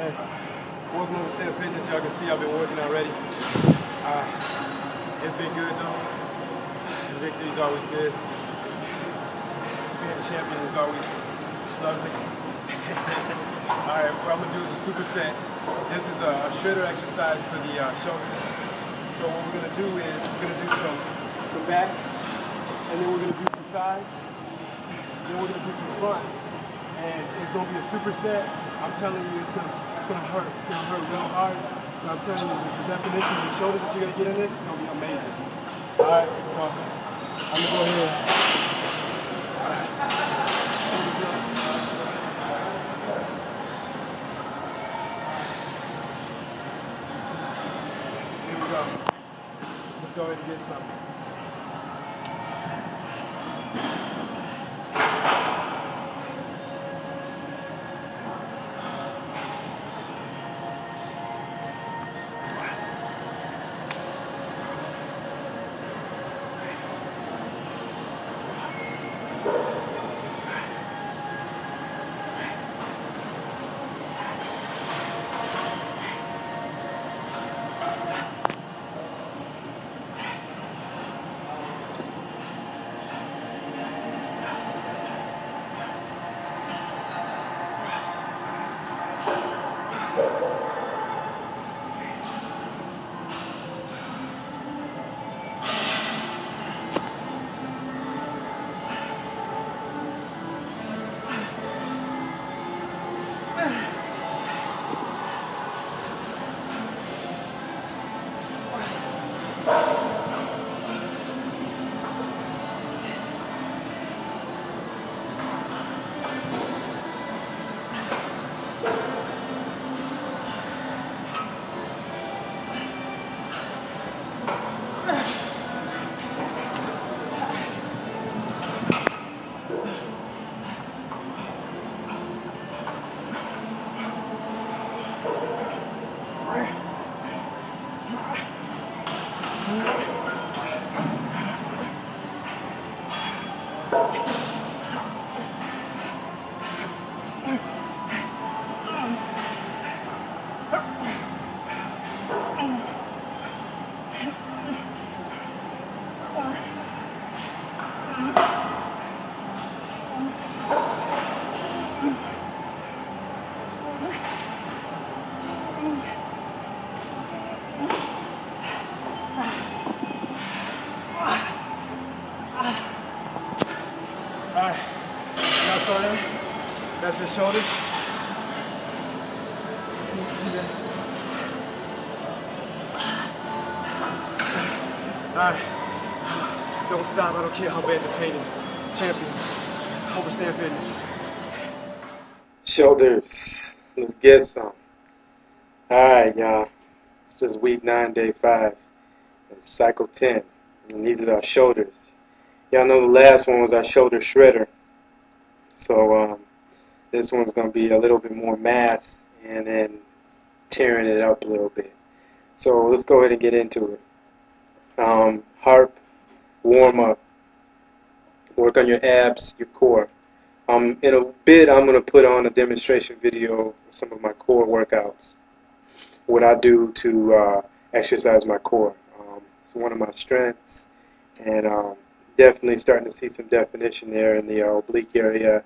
Hey, welcome to Overstand Fitness. Y'all can see I've been working already. It's been good though. The victory's always good. Being a champion is always lovely. Alright, what I'm going to do is a superset. This is a shredder exercise for the shoulders. So what we're going to do is we're going to do some backs, and then we're going to do some sides, then we're going to do some fronts. And it's going to be a superset. I'm telling you, it's going to hurt. It's going to hurt real hard. And I'm telling you, the definition of the shoulders that you're going to get in this is going to be amazing. All right, so I'm going to go ahead. Here we go. Let's go ahead and get something. Alright, y'all saw that? That's his shoulders. Alright, don't stop, I don't care how bad the pain is. Champions, Overstand Fitness. Shoulders, let's get some. Alright, y'all, this is week 9, day 5, and cycle 10, and these are our shoulders. Y'all know the last one was our shoulder shredder, so this one's going to be a little bit more mass and then tearing it up a little bit. So let's go ahead and get into it. Harp, warm up, work on your abs, your core. In a bit I'm going to put on a demonstration video of some of my core workouts, what I do to exercise my core. It's one of my strengths, and definitely starting to see some definition there in the oblique area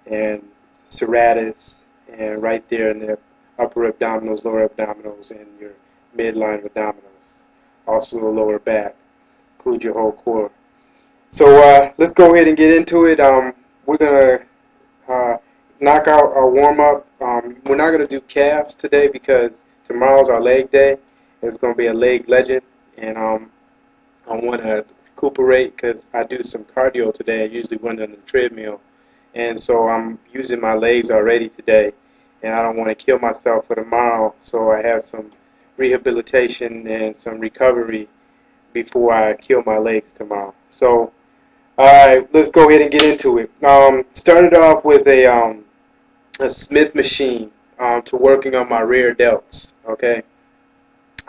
and serratus, and right there in the upper abdominals, lower abdominals, and your midline abdominals. Also the lower back. Include your whole core. So let's go ahead and get into it. We're going to knock out our warm-up. We're not going to do calves today because tomorrow's our leg day. It's going to be a leg legend, and I want to recuperate because I do some cardio today. I usually run on the treadmill, and so I'm using my legs already today, and I don't want to kill myself for tomorrow, so I have some rehabilitation and some recovery before I kill my legs tomorrow. So alright, let's go ahead and get into it. Started off with a Smith machine to working on my rear delts. Okay,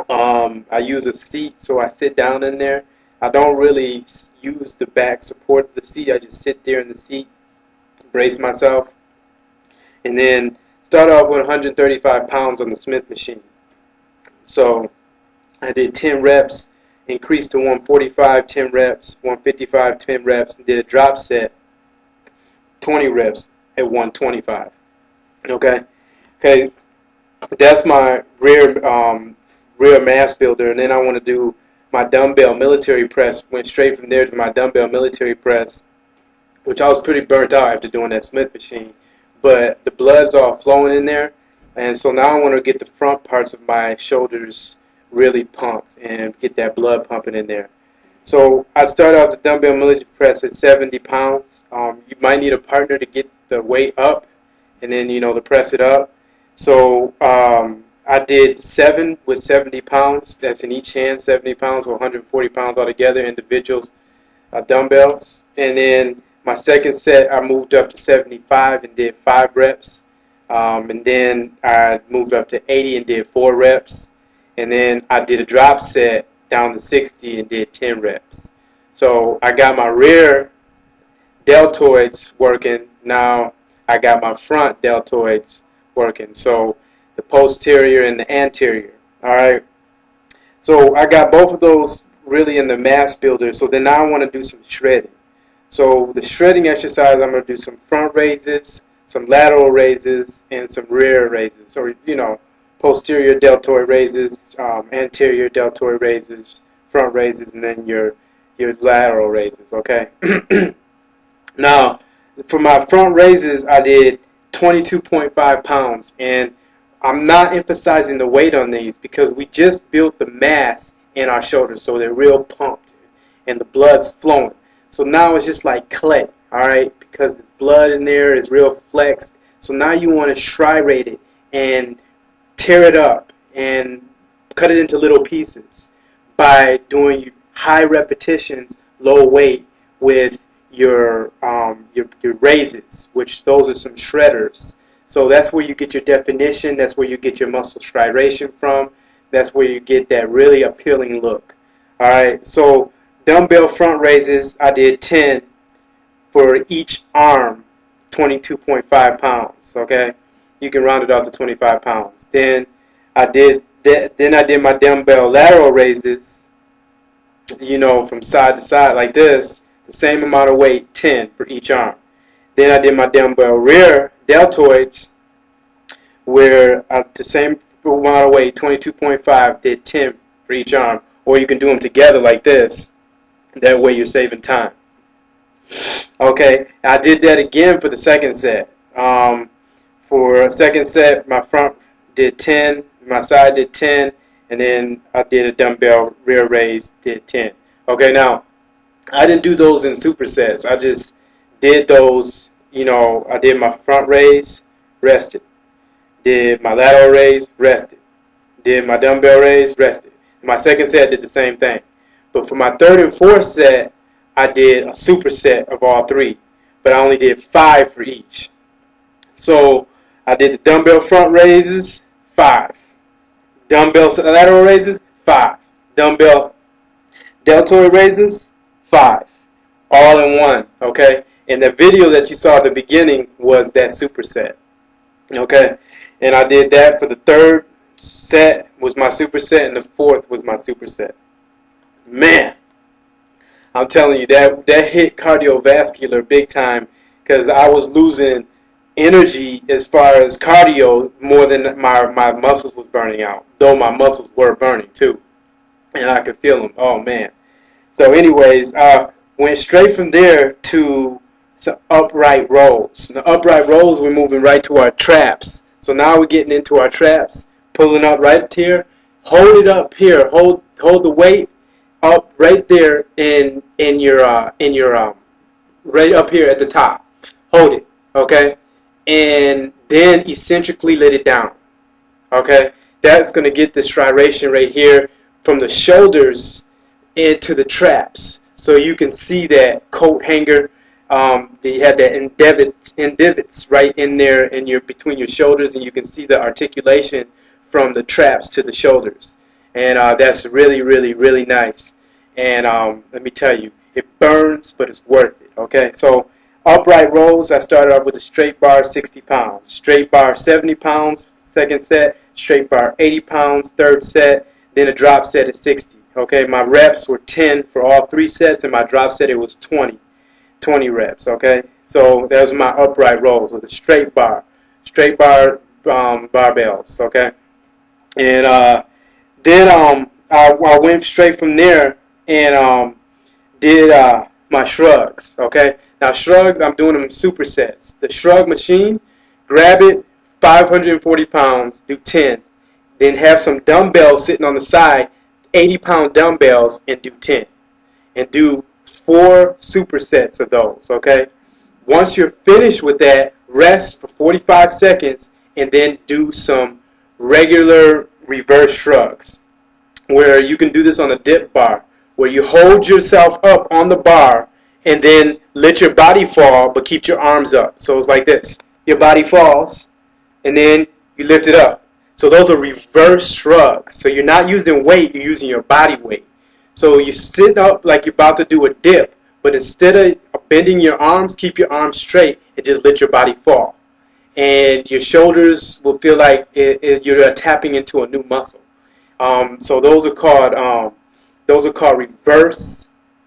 I use a seat, so I sit down in there. I don't really use the back support of the seat. I just sit there in the seat, brace myself, and then Start off with 135 pounds on the Smith machine. So I did 10 reps, increased to 145, 10 reps, 155, 10 reps, and did a drop set, 20 reps at 125. Okay, that's my rear mass builder, and then I want to do my dumbbell military press. Went straight from there to my dumbbell military press, which I was pretty burnt out after doing that Smith machine, but the blood's all flowing in there, and so now I want to get the front parts of my shoulders really pumped and get that blood pumping in there. So I'd start out the dumbbell military press at 70 pounds. You might need a partner to get the weight up, and then to press it up. So I did 7 with 70 pounds. That's in each hand, 70 pounds, so 140 pounds altogether, individuals dumbbells. And then my second set, I moved up to 75 and did 5 reps. And then I moved up to 80 and did 4 reps. And then I did a drop set down to 60 and did 10 reps. So I got my rear deltoids working. Now I got my front deltoids working. So the posterior and the anterior. Alright. So I got both of those really in the mass builder. So then now I want to do some shredding. So the shredding exercise, I'm going to do some front raises, some lateral raises, and some rear raises. So, posterior deltoid raises, anterior deltoid raises, front raises, and then your lateral raises, okay? Now, for my front raises, I did 22.5 pounds, and I'm not emphasizing the weight on these because we just built the mass in our shoulders, so they're real pumped, and the blood's flowing. So now it's just like clay, all right, because the blood in there is real flexed. So now you want to striate it and tear it up and cut it into little pieces by doing high repetitions, low weight with your raises, which those are some shredders. So that's where you get your definition. That's where you get your muscle striation from. That's where you get that really appealing look. All right. So dumbbell front raises, I did 10 for each arm, 22.5 pounds. Okay. You can round it out to 25 pounds. Then I did my dumbbell lateral raises, from side to side like this, the same amount of weight, 10 for each arm. Then I did my dumbbell rear deltoids, where the same amount of weight, 22.5, did 10 for each arm. Or you can do them together like this. That way you're saving time. Okay, I did that again for the second set. For a second set, my front did 10, my side did 10, and then I did a dumbbell rear raise, did 10. Okay, now, I didn't do those in supersets. I just did those, I did my front raise, rested. Did my lateral raise, rested. Did my dumbbell raise, rested. My second set did the same thing. But for my third and fourth set, I did a superset of all 3. But I only did 5 for each. So I did the dumbbell front raises, 5. Dumbbell lateral raises, 5. Dumbbell deltoid raises, 5. All in one, okay? And the video that you saw at the beginning was that superset, okay? And I did that for the third set was my superset, and the fourth was my superset. Man, I'm telling you, that hit cardiovascular big time because I was losing energy as far as cardio more than my muscles was burning out, though my muscles were burning too, and I could feel them. Oh man. So anyways, went straight from there to upright rows. The upright rows, we're moving right to our traps. So now we're getting into our traps, pulling up right here. Hold it up here. Hold the weight up right there in your right up here at the top. Hold it, okay? And then eccentrically let it down. Okay? That's going to get the striation right here from the shoulders into the traps. So you can see that coat hanger. You have that indivits right in there in between your shoulders, and you can see the articulation from the traps to the shoulders. And that's really, really, really nice. And let me tell you, it burns, but it's worth it. Okay? So Upright rows, I started off with a straight bar 60 pounds, straight bar 70 pounds, second set, straight bar 80 pounds, third set, then a drop set at 60. Okay, my reps were 10 for all 3 sets, and my drop set, it was 20 reps. Okay, so there's my upright rows with a straight bar barbells. Okay, and then I went straight from there and did my shrugs. Okay, now shrugs, I'm doing them supersets. The shrug machine, grab it, 540 pounds, do 10. Then have some dumbbells sitting on the side, 80-pound dumbbells, and do 10. And do 4 supersets of those. Okay, once you're finished with that, rest for 45 seconds and then do some regular reverse shrugs, where you can do this on a dip bar, where you hold yourself up on the bar and then let your body fall but keep your arms up. So it's like this. Your body falls and then you lift it up. So those are reverse shrugs. So you're not using weight, you're using your body weight. So you sit up like you're about to do a dip, but instead of bending your arms, keep your arms straight and just let your body fall. And your shoulders will feel like you're tapping into a new muscle. So those are called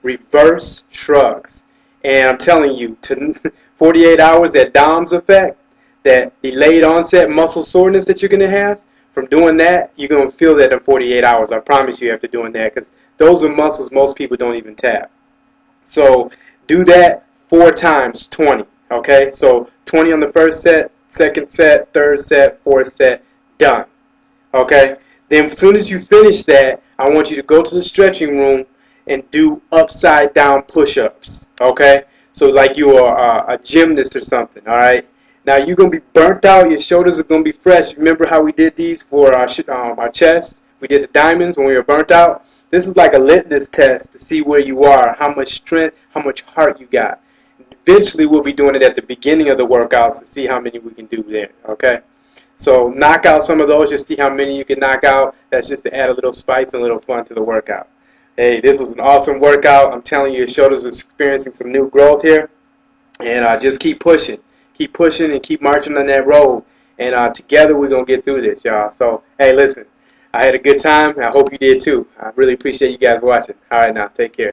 reverse shrugs. And I'm telling you, to 48 hours, that DOMS effect, that delayed onset muscle soreness that you're going to have, from doing that, you're going to feel that in 48 hours. I promise you after doing that, because those are muscles most people don't even tap. So do that 4 times 20. Okay, so 20 on the first set, second set, third set, fourth set, done. Okay, then as soon as you finish that, I want you to go to the stretching room and do upside down push-ups. Okay, so like you are a gymnast or something. All right, now you're gonna be burnt out. Your shoulders are gonna be fresh. Remember how we did these for our chest? We did the diamonds when we were burnt out. This is like a litmus test to see where you are, how much strength, how much heart you got. Eventually, we'll be doing it at the beginning of the workouts to see how many we can do there. Okay, so knock out some of those, just see how many you can knock out. That's just to add a little spice and a little fun to the workout. Hey, this was an awesome workout. I'm telling you, your shoulders are experiencing some new growth here. And just keep pushing and keep marching on that road. And together we're going to get through this, y'all. So, hey, listen, I had a good time. I hope you did too. I really appreciate you guys watching. All right, now, take care.